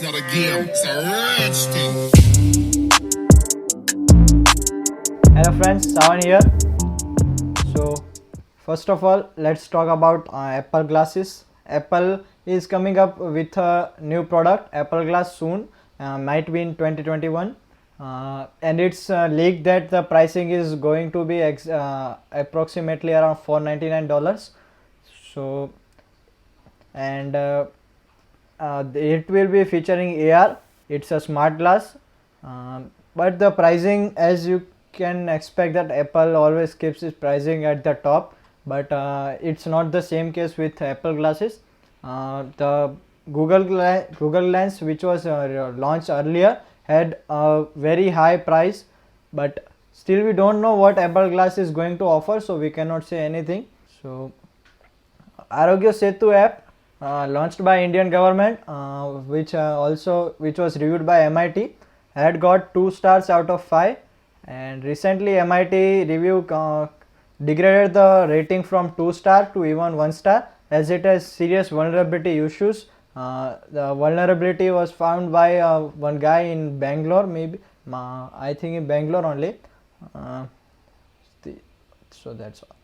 not a game, it's a rich thing. Hello friends, Sawan here. So first of all, let's talk about Apple glasses. Apple is coming up with a new product, Apple Glass, soon, might be in 2021. And it's leaked that the pricing is going to be approximately around $499. So, and it will be featuring AR. It's a smart glass, but the pricing, as you can expect, that Apple always keeps its pricing at the top, but it's not the same case with Apple glasses. The Google Lens, which was launched earlier, had a very high price, but still we don't know what Apple Glass is going to offer, so we cannot say anything. So Arogya Setu app, launched by Indian government, which was reviewed by MIT, had got 2 stars out of 5, and recently MIT review degraded the rating from 2 star to even 1 star, as it has serious vulnerability issues. The vulnerability was found by one guy in Bangalore, maybe I think in Bangalore only. Uh, so that's all.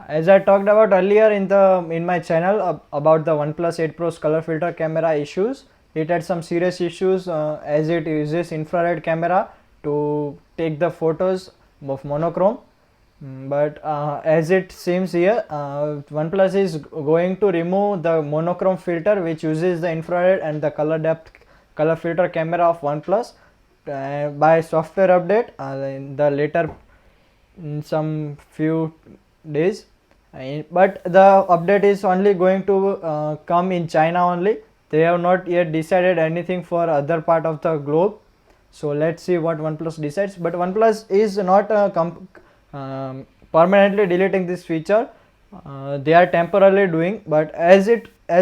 As I talked about earlier in my channel about the OnePlus 8 Pro's color filter camera issues, it had some serious issues as it uses infrared camera to take the photos of monochrome. But as it seems here, OnePlus is going to remove the monochrome filter, which uses the infrared and the color depth color filter camera of OnePlus by software update in the later, in some few days. But the update is only going to come in China only. They have not yet decided anything for other part of the globe, so let's see what OnePlus decides. But OnePlus is not permanently deleting this feature. They are temporarily doing, but as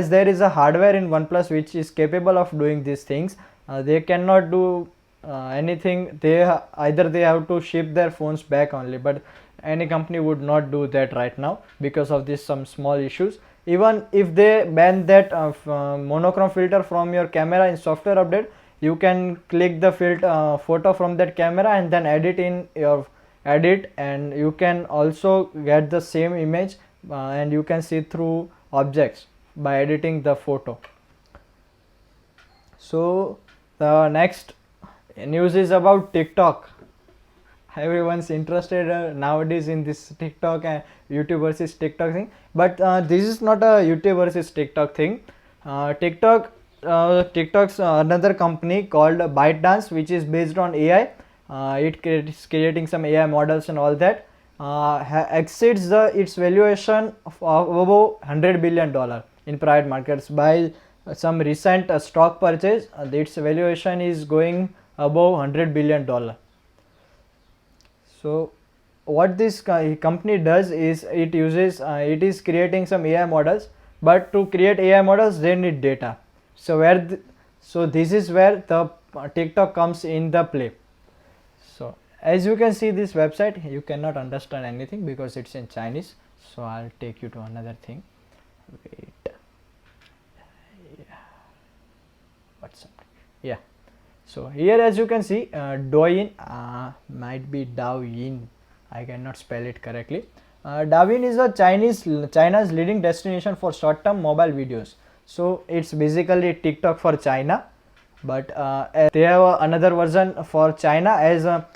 there is a hardware in OnePlus which is capable of doing these things, they cannot do anything. Either they have to ship their phones back only, but any company would not do that right now because of this some small issues. Even if they ban that monochrome filter from your camera in software update, you can click the photo from that camera and then edit in your edit, and you can also get the same image and you can see through objects by editing the photo. So the next news is about TikTok. Everyone's interested nowadays in this TikTok and YouTube versus TikTok thing, but this is not a YouTube versus TikTok thing. TikTok's another company called ByteDance, which is based on AI. It is creating some AI models and all that. Exceeds its valuation of above $100 billion in private markets by some recent stock purchase. Its valuation is going above $100 billion. So what this company does is it is creating some AI models, but to create AI models they need data. So this is where the TikTok comes in the play. So as you can see this website, you cannot understand anything because it's in Chinese. So I'll take you to another thing. Wait. Yeah. What's up? Yeah. So here, as you can see, Douyin, might be Douyin, I cannot spell it correctly. Douyin is China's leading destination for short-term mobile videos. So it's basically TikTok for China, but they have another version for China, as the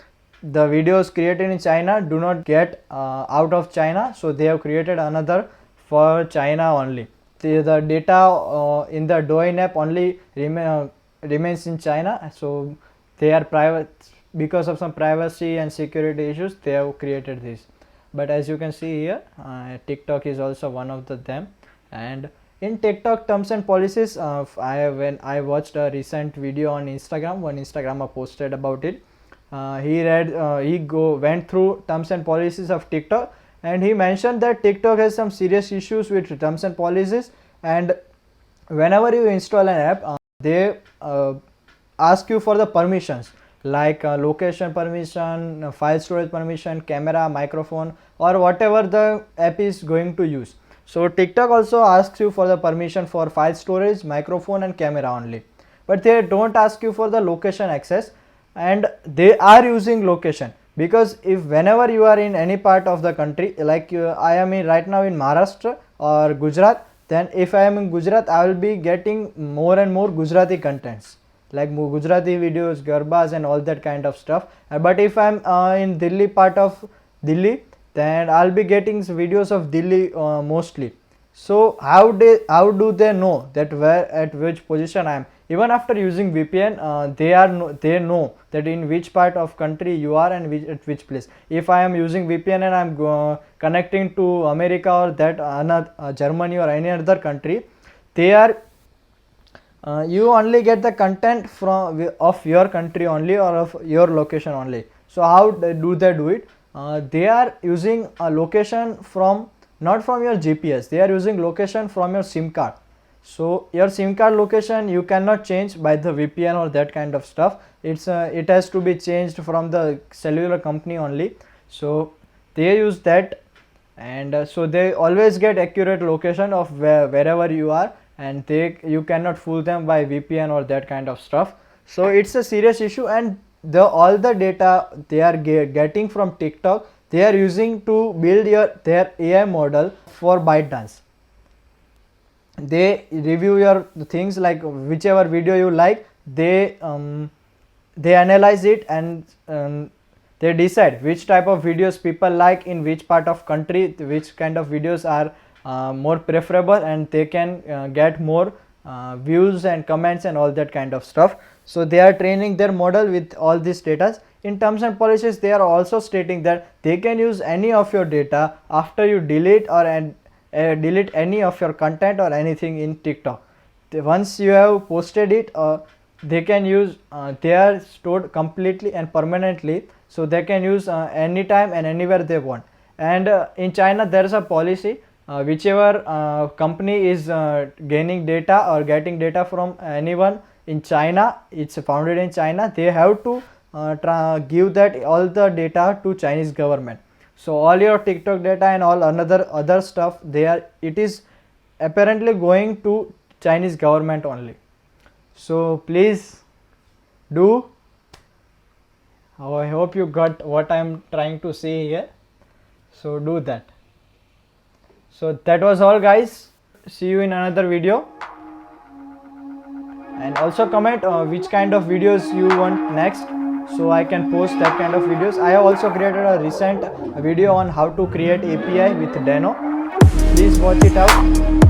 videos created in China do not get out of China, so they have created another for China only. The data in the Douyin app only remains in China, so they are private because of some privacy and security issues. They have created this, but as you can see here, TikTok is also one of them. And in TikTok terms and policies, when I watched a recent video on Instagram, one Instagrammer posted about it. He went through terms and policies of TikTok, and he mentioned that TikTok has some serious issues with terms and policies, and whenever you install an app, they ask you for the permissions like location permission, file storage permission, camera, microphone, or whatever the app is going to use. So TikTok also asks you for the permission for file storage, microphone and camera only, but they don't ask you for the location access. And they are using location, because if whenever you are in any part of the country, like I am in right now in Maharashtra or Gujarat, then if I am in Gujarat, I will be getting more and more Gujarati contents, like Gujarati videos, garbas and all that kind of stuff. But if I am in Delhi, part of Delhi, then I'll be getting videos of Delhi mostly. So how do they know that where at which position I am? Even after using VPN, they know that in which part of country you are and at which place. If I am using VPN and I'm connecting to America or that another Germany or any other country, they are you only get the content from of your country only or of your location only. So how do they do it? They are using a location from, not from your GPS, they are using location from your SIM card. So your SIM card location you cannot change by the VPN or that kind of stuff. It has to be changed from the cellular company only. So they use that, and so they always get accurate location of wherever you are, and you cannot fool them by VPN or that kind of stuff. So it's a serious issue, and all the data they are getting from TikTok, they are using to build their AI model for ByteDance. They review your things, like whichever video you like, they analyze it, and they decide which type of videos people like in which part of country, which kind of videos are more preferable, and they can get more views and comments and all that kind of stuff. So they are training their model with all these data. In terms and policies, they are also stating that they can use any of your data after you delete or delete any of your content or anything in TikTok. Once you have posted it, they can use, they are stored completely and permanently, so they can use anytime and anywhere they want. And in China there is a policy, whichever company is gaining data or getting data from anyone in China, it's founded in China, they have to give that all the data to Chinese government. So all your TikTok data and all other stuff, it is apparently going to Chinese government only. So please do. I hope you got what I am trying to say here. So do that. So that was all, guys. See you in another video. And also comment which kind of videos you want next, so I can post that kind of videos. I have also created a recent video on how to create API with Deno. Please watch it out.